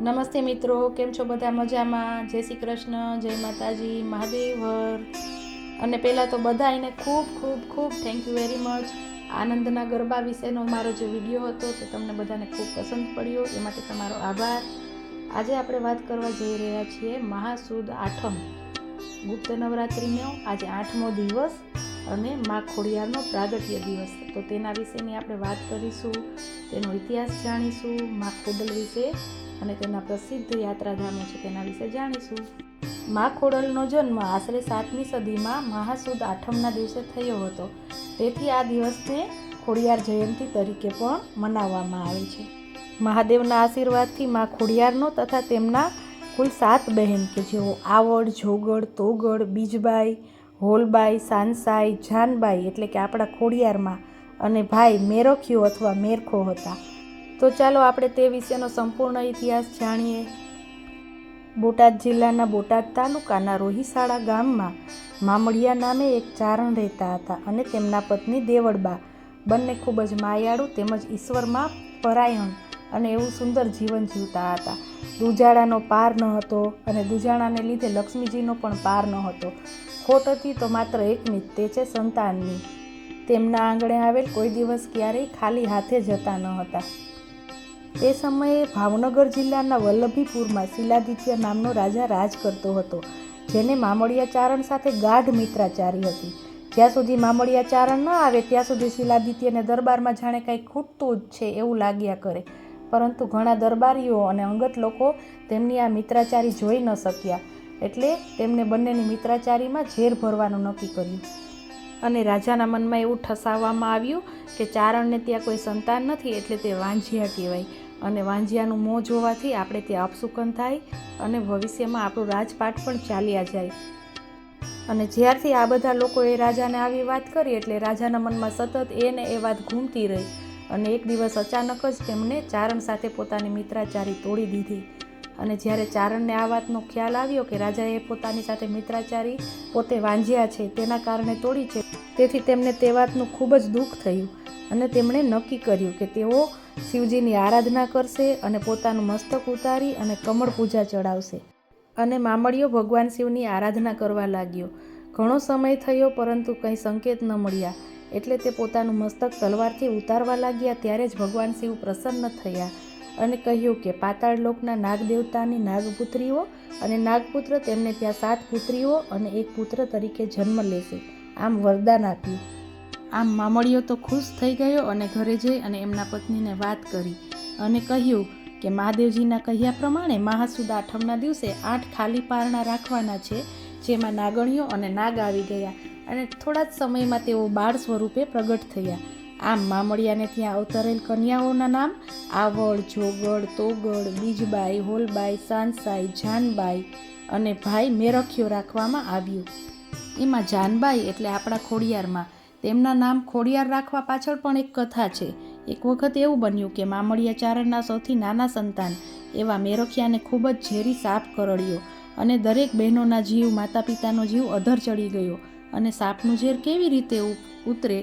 નમસ્તે મિત્રો, કેમ છો બધા? મજામાં? જય શ્રી કૃષ્ણ, જય માતાજી, મહાદેવ હર. અને પહેલાં તો બધાને ખૂબ ખૂબ ખૂબ થેન્ક યુ વેરી મચ. આનંદના ગરબા વિશેનો મારો જે વિડીયો હતો તે તમને બધાને ખૂબ પસંદ પડ્યો, એ માટે તમારો આભાર. આજે આપણે વાત કરવા જઈ રહ્યા છીએ મહાસુદ આઠમ, ગુપ્ત નવરાત્રિનો આજે 8મો દિવસ અને મા ખોડિયારનો પ્રાગટ્ય દિવસ. તો તેના વિશેની આપણે વાત કરીશું, તેનો ઇતિહાસ જાણીશું, મા ખોડલ વિશે અને તેના પ્રસિદ્ધ યાત્રાધામો છે તેના વિશે જાણીશું. મા ખોડલનો જન્મ આશરે 7મી સદીમાં મહાસુદ આઠમના દિવસે થયો હતો. તેથી આ દિવસને ખોડિયાર જયંતિ તરીકે પણ મનાવવામાં આવે છે. મહાદેવના આશીર્વાદથી મા ખોડિયારનો તથા તેમના કુલ 7 બહેન કે જેઓ આવડ, જોગડ, તોગડ, બીજબાઈ, હોલબાઈ, સાનસાઈ, જાનબાઈ એટલે કે આપણા ખોડિયારમાં અને ભાઈ મેરખ્યો અથવા મેરખો હતા. તો ચાલો આપણે તે વિશેનો સંપૂર્ણ ઇતિહાસ જાણીએ. બોટાદ જિલ્લાના બોટાદ તાલુકાના રોહિસાળા ગામમાં મામડિયા નામે એક ચારણ રહેતા હતા અને તેમના પત્ની દેવળબા. બંને ખૂબ જ માયાળુ તેમજ ઈશ્વરમાં પરાયણ અને એવું સુંદર જીવન જીવતા હતા. દુજાણાનો પાર ન હતો અને દુજાણાને લીધે લક્ષ્મીજીનો પણ પાર ન હતો. ખોટ હતી તો માત્ર એકની, તે છે સંતાનની. તેમના આંગણે આવેલ કોઈ દિવસ ક્યારેય ખાલી હાથે જતા ન હતા. તે સમયે ભાવનગર જિલ્લાના વલ્લભીપુરમાં શિલાદિત્ય નામનો રાજા રાજ કરતો હતો, જેને મામડિયા ચારણ સાથે ગાઢ મિત્રાચારી હતી. જ્યાં સુધી મામડિયા ચારણ ન આવે ત્યાં સુધી શિલાદિત્યને દરબારમાં જાણે કંઈ ખૂટતું જ છે એવું લાગ્યા કરે. પરંતુ ઘણા દરબારીઓ અને અંગત લોકો તેમની આ મિત્રાચારી જોઈ ન શક્યા, એટલે તેમને બંનેની મિત્રાચારીમાં ઝેર ભરવાનું નક્કી કર્યું. અને રાજાના મનમાં એવું ઠસાવવામાં આવ્યું કે ચારણને ત્યાં કોઈ સંતાન નથી એટલે તે વાંઝિયા કહેવાય, અને વાંઝિયાનું મોં જોવાથી આપણે ત્યાં અપશુકન થાય અને ભવિષ્યમાં આપણું રાજપાટ પણ ચાલ્યા જાય. અને જ્યારથી આ બધા લોકોએ રાજાને આવી વાત કરી એટલે રાજાના મનમાં સતત એ વાત ઘૂમતી રહી. અને એક દિવસ અચાનક જ તેમણે ચારણ સાથે પોતાની મિત્રાચારી તોડી દીધી. અને જ્યારે ચારણને આ વાતનો ખ્યાલ આવ્યો કે રાજાએ પોતાની સાથે મિત્રાચારી પોતે વાંઝ્યા છે તેના કારણે તોડી છે, તેથી તેમને તે વાતનું ખૂબ જ દુઃખ થયું અને તેમણે નક્કી કર્યું કે તેઓ શિવજીની આરાધના કરશે અને પોતાનું મસ્તક ઉતારી અને કમળ પૂજા ચડાવશે. અને મામડિયો ભગવાન શિવની આરાધના કરવા લાગ્યો. ઘણો સમય થયો પરંતુ કંઈ સંકેત ન મળ્યા, એટલે તે પોતાનું મસ્તક તલવારથી ઉતારવા લાગ્યા. ત્યારે જ ભગવાન શિવ પ્રસન્ન થયા અને કહ્યું કે પાતાળ લોકના નાગદેવતાની નાગપુત્રીઓ અને નાગપુત્ર તેમને ત્યાં 7 પુત્રીઓ અને 1 પુત્ર તરીકે જન્મ લેશે, આમ વરદાન આપ્યું. આમ મામડિયો તો ખુશ થઈ ગયો અને ઘરે જઈ અને એમના પત્નીને વાત કરી અને કહ્યું કે મહાદેવજીના કહ્યા પ્રમાણે મહાસુદ આઠમના દિવસે 8 ખાલી પારણા રાખવાના છે, જેમાં નાગણીઓ અને નાગ આવી ગયા અને થોડા જ સમયમાં તેઓ બાળ સ્વરૂપે પ્રગટ થયા. આમ મામડિયાને ત્યાં અવતરેલ કન્યાઓના નામ આવડ, જોગડ, તોગડ, બીજબાઈ, હોલબાઈ, સાનસાઈ, જાનબાઈ અને ભાઈ મેરખ્યો રાખવામાં આવ્યું. એમાં જાનબાઈ એટલે આપણા ખોડિયારમાં. તેમના નામ ખોડિયાર રાખવા પાછળ પણ એક કથા છે. એક વખત એવું બન્યું કે મામડિયા ચારણના સૌથી નાના સંતાન એવા મેરખિયાને ખૂબ જ ઝેરી સાપ કરડ્યો અને દરેક બહેનોના જીવ, માતા પિતાનો જીવ અધર ચડી ગયો અને સાપનું ઝેર કેવી રીતે ઉતરે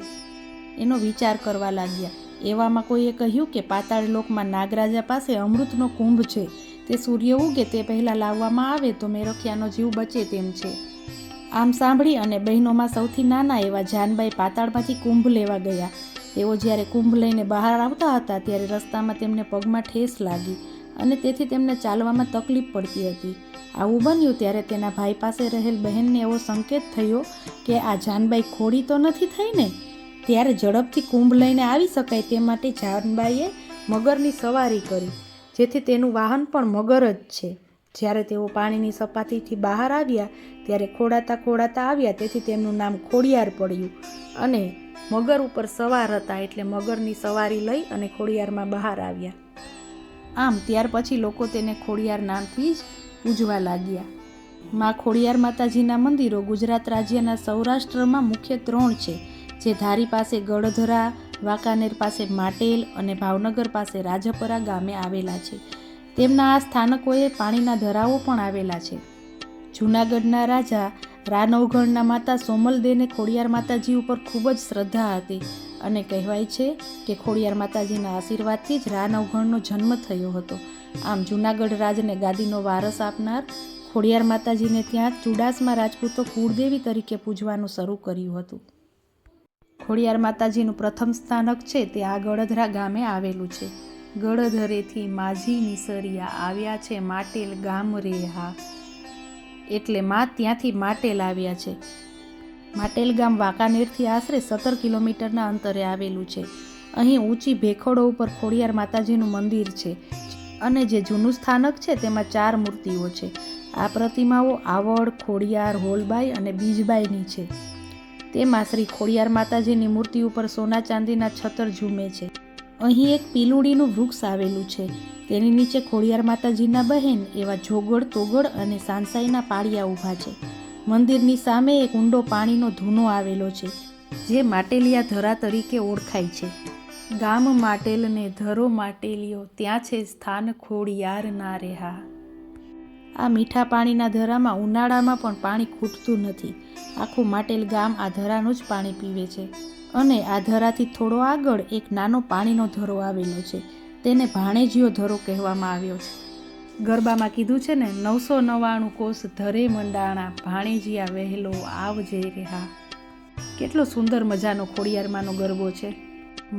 એનો વિચાર કરવા લાગ્યા. એવામાં કોઈએ કહ્યું કે પાતાળ લોકમાં નાગરાજા પાસે અમૃતનો કુંભ છે, તે સૂર્ય ઉગે તે પહેલાં લાવવામાં આવે તો મેરખિયાનો જીવ બચે તેમ છે. આમ સાંભળી અને બહેનોમાં સૌથી નાના એવા જાનબાઈ પાતાળમાંથી કુંભ લેવા ગયા. તેઓ જ્યારે કુંભ લઈને બહાર આવતા હતા ત્યારે રસ્તામાં તેમને પગમાં ઠેસ લાગી અને તેથી તેમને ચાલવામાં તકલીફ પડતી હતી. આવું બન્યું ત્યારે તેના ભાઈ પાસે રહેલ બહેનને એવો સંકેત થયો કે આ જાનબાઈ ખોડી તો નથી થઈ ને. ત્યારે ઝડપથી કુંભ લઈને આવી શકાય તે માટે જાનબાઈએ મગરની સવારી કરી, જેથી તેનું વાહન પણ મગર જ છે. જ્યારે તેઓ પાણીની સપાટીથી બહાર આવ્યા ત્યારે ખોડાતા આવ્યા, તેથી તેમનું નામ ખોડિયાર પડ્યું. અને મગર ઉપર સવાર હતા એટલે મગરની સવારી લઈ અને ખોડિયારમાં બહાર આવ્યા. આમ ત્યાર પછી લોકો તેને ખોડિયાર નામથી જ પૂજવા લાગ્યા. મા ખોડિયાર માતાજીના મંદિરો ગુજરાત રાજ્યના સૌરાષ્ટ્રમાં મુખ્ય 3 છે, જે ધારી પાસે ગળધરા, વાંકાનેર પાસે માટેલ અને ભાવનગર પાસે રાજપરા ગામે આવેલા છે. તેમના આ સ્થાનકોએ પાણીના ધરાવો પણ આવેલા છે. જૂનાગઢના રાજા રાનવગણના માતા સોમલદેને ખોડિયાર માતાજી ઉપર ખૂબ જ શ્રદ્ધા હતી અને કહેવાય છે કે ખોડિયાર માતાજીના આશીર્વાદથી જ રાનવગણનો જન્મ થયો હતો. આમ જૂનાગઢ રાજને ગાદીનો વારસ આપનાર ખોડિયાર માતાજીને ત્યાં ચુડાસમા રાજપૂતો કુળદેવી તરીકે પૂજવાનું શરૂ કર્યું હતું. ખોડિયાર માતાજીનું પ્રથમ સ્થાનક છે તે આ ગળધરા ગામે આવેલું છે. ગળધરેથી માજી નિસરિયા આવ્યા છે માટેલ ગામ રે હા, એટલે માં ત્યાંથી માટેલ આવ્યા છે. માટેલ ગામ વાંકાનેરથી આશરે 17 કિલોમીટરના અંતરે આવેલું છે. અહીં ઊંચી ભેખડો ઉપર ખોડિયાર માતાજીનું મંદિર છે અને જે જૂનું સ્થાનક છે તેમાં 4 મૂર્તિઓ છે. આ પ્રતિમાઓ આવડ, ખોડિયાર, હોલબાઈ અને બીજબાઈની છે. તેમાં શ્રી ખોડિયાર માતાજીની મૂર્તિ ઉપર સોના ચાંદીના છતર ઝૂમે છે. અહીં એક પીલુડીનું વૃક્ષ આવેલું છે. તેની નીચે ખોડિયાર માતાજીના બહેન એવા જોગડ, તોગડ અને સાંસાઈના પાળિયા ઊભા છે. મંદિરની સામે એક ઊંડો પાણીનો ધૂનો આવેલો છે જે માટેલિયા ધરા તરીકે ઓળખાય છે. ગામ માટેલ ને ધરો માટેલિયો, ત્યાં છે સ્થાન ખોડિયાર ના રેહા. આ મીઠા પાણીના ધરામાં ઉનાળામાં પણ પાણી ખૂટતું નથી. આખું માટેલ ગામ આ ધરાનું જ પાણી પીવે છે. અને આ ધરાથી થોડો આગળ એક નાનો પાણીનો ધરો આવેલો છે. તેને ભાણેજીયો ધરો કહેવામાં આવ્યો છે. ગરબામાં કીધું છે ને, 999 કોસ ધરે મંડાણા, ભાણેજીયા વહેલો આવજે રેહા. કેટલો સુંદર મજાનો ખોડિયારમાંનો ગરબો છે.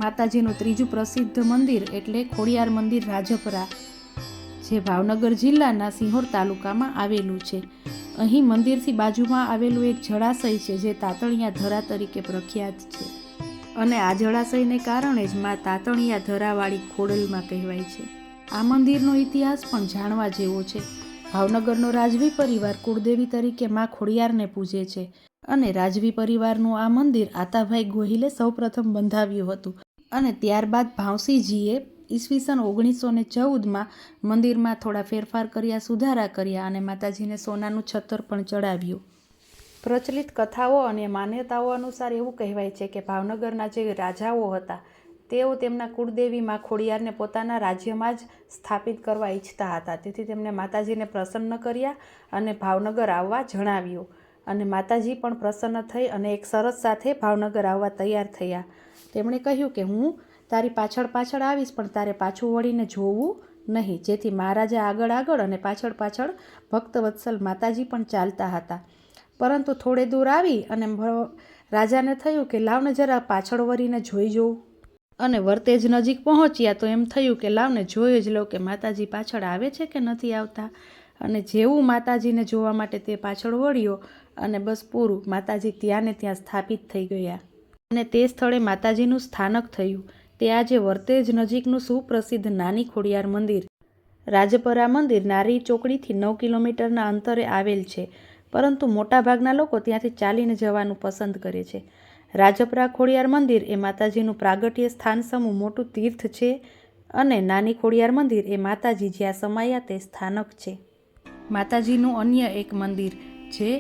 માતાજીનું ત્રીજું પ્રસિદ્ધ મંદિર એટલે ખોડિયાર મંદિર રાજપરા, જે ભાવનગર જિલ્લાના સિંહોર તાલુકામાં આવેલું છે. અહીં મંદિરથી બાજુમાં આવેલું એક જળાશય છે જે તાતણિયા ધરા તરીકે પ્રખ્યાત છે અને આ જળાશયને કારણે જ માં તાતણિયા ધરાવાળી ખોડલમાં કહેવાય છે. આ મંદિરનો ઇતિહાસ પણ જાણવા જેવો છે. ભાવનગરનો રાજવી પરિવાર કુળદેવી તરીકે માં ખોડિયારને પૂજે છે અને રાજવી પરિવારનું આ મંદિર આતાભાઈ ગોહિલે સૌપ્રથમ બંધાવ્યું હતું અને ત્યારબાદ ભાવસીજીએ ઈસવીસન 1914માં મંદિરમાં થોડા ફેરફાર કર્યા, સુધારા કર્યા અને માતાજીને સોનાનું છતર પણ ચડાવ્યું. પ્રચલિત કથાઓ અને માન્યતાઓ અનુસાર એવું કહેવાય છે કે ભાવનગરના જે રાજાઓ હતા તેઓ તેમના કુળદેવી માં ખોડિયારને પોતાના રાજ્યમાં જ સ્થાપિત કરવા ઈચ્છતા હતા. તેથી તેમને માતાજીને પ્રસન્ન કર્યા અને ભાવનગર આવવા જણાવ્યું અને માતાજી પણ પ્રસન્ન થઈ અને એક શરત સાથે ભાવનગર આવવા તૈયાર થયા. તેમણે કહ્યું કે હું તારી પાછળ પાછળ આવીશ પણ તારે પાછું વળીને જોવું નહીં. જેથી મહારાજા આગળ આગળ અને પાછળ પાછળ ભક્તવત્સલ માતાજી પણ ચાલતા હતા. પરંતુ થોડે દૂર આવી અને રાજાને થયું કે લાવને જરા પાછળ વળીને જોઈ જોઉં, અને વર્તેજ નજીક પહોંચ્યા તો એમ થયું કે લાવને જોઈ જ લો કે માતાજી પાછળ આવે છે કે નથી આવતા. અને જેવું માતાજીને જોવા માટે તે પાછળ વળ્યો અને બસ પૂરું, માતાજી ત્યાં ને ત્યાં સ્થાપિત થઈ ગયા અને તે સ્થળે માતાજીનું સ્થાનક થયું. તે આજે વર્તેજ નજીકનું સુપ્રસિદ્ધ નાની ખોડિયાર મંદિર રાજપરા મંદિર નારી ચોકડીથી 9 કિલોમીટરના અંતરે આવેલ છે. પરંતુ મોટાભાગના લોકો ત્યાંથી ચાલીને જવાનું પસંદ કરે છે. રાજપરા ખોડિયાર મંદિર એ માતાજીનું પ્રાગટ્ય સ્થાન સમૂહ મોટું તીર્થ છે અને નાની ખોડિયાર મંદિર એ માતાજી જ્યાં સમાયા તે સ્થાનક છે. માતાજીનું અન્ય એક મંદિર જે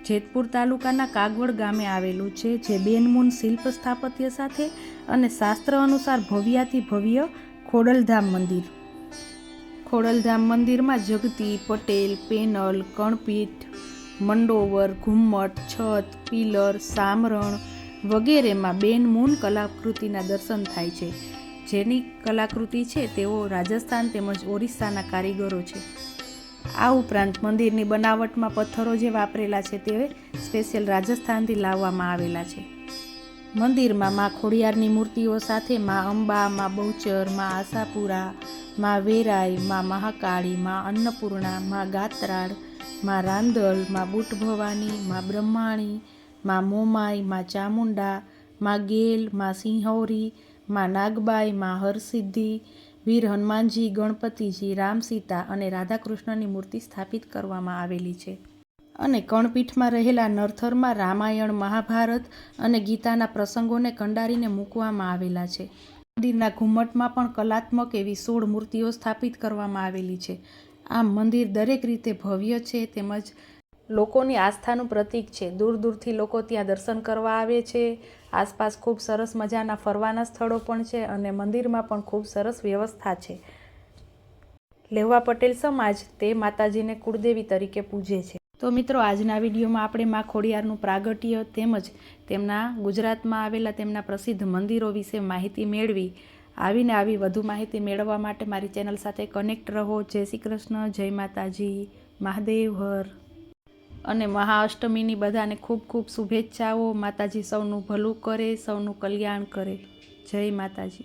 જેતપુર તાલુકાના કાગવડ ગામે આવેલું છે, જે બેનમૂન શિલ્પ સ્થાપત્ય સાથે અને શાસ્ત્ર અનુસાર ભવ્યાતિ ભવ્ય ખોડલધામ મંદિર. ખોડલધામ મંદિરમાં જગતી, પટેલ, પેનલ, કણપીઠ, મંડોવર, ઘુમ્મટ, છત, પિલર, સામરણ વગેરેમાં બેનમૂન કલાકૃતિના દર્શન થાય છે. જેની કલાકૃતિ છે તેઓ રાજસ્થાન તેમજ ઓરિસ્સાના કારીગરો છે. આ ઉપરાંત મંદિરની બનાવટમાં પથ્થરો જે વાપરેલા છે તે સ્પેશિયલ રાજસ્થાનથી લાવવામાં આવેલા છે. મંદિરમાં માં ખોડિયારની મૂર્તિઓ સાથે માં અંબા, માં બહુચર, માં આશાપુરા, માં વેરાઈ, માં મહાકાળી, માં અન્નપૂર્ણા, માં ગાત્રાળ, માં રાંદલ, માં બુટ ભવાની, માં બ્રહ્માણી, માં મોમાઈ, માં ચામુંડા, માં ગેલ, માં સિંહૌરી, માં નાગબાઈ, માં હરસિદ્ધિ, વીર હનુમાનજી, ગણપતિજી, રામ, સીતા અને રાધાકૃષ્ણની મૂર્તિ સ્થાપિત કરવામાં આવેલી છે. અને કણપીઠમાં રહેલા નરથરમાં રામાયણ, મહાભારત અને ગીતાના પ્રસંગોને કંડારીને મૂકવામાં આવેલા છે. મંદિરના ઘુમ્મટમાં પણ કલાત્મક એવી 16 મૂર્તિઓ સ્થાપિત કરવામાં આવેલી છે. આમ મંદિર દરેક રીતે ભવ્ય છે તેમજ લોકોની આસ્થાનું પ્રતીક છે. દૂર દૂરથી લોકો ત્યાં દર્શન કરવા આવે છે. આસપાસ ખૂબ સરસ મજાના ફરવાના સ્થળો પણ છે અને મંદિરમાં પણ ખૂબ સરસ વ્યવસ્થા છે. લેવા પટેલ સમાજ તે માતાજીને કુળદેવી તરીકે પૂજે છે. તો મિત્રો, આજના વિડીયોમાં આપણે માં ખોડિયારનું પ્રાગટ્ય તેમજ તેમના ગુજરાતમાં આવેલા તેમના પ્રસિદ્ધ મંદિરો વિશે માહિતી મેળવી. આવીને આવી વધુ માહિતી મેળવવા માટે મારી ચેનલ સાથે કનેક્ટ રહો. જય શ્રી કૃષ્ણ, જય માતાજી, મહાદેવ હર. અને મહાઅષ્ટમીની બધાને ખૂબ ખૂબ શુભેચ્છાઓ. માતાજી સૌનું ભલું કરે, સૌનું કલ્યાણ કરે. જય માતાજી.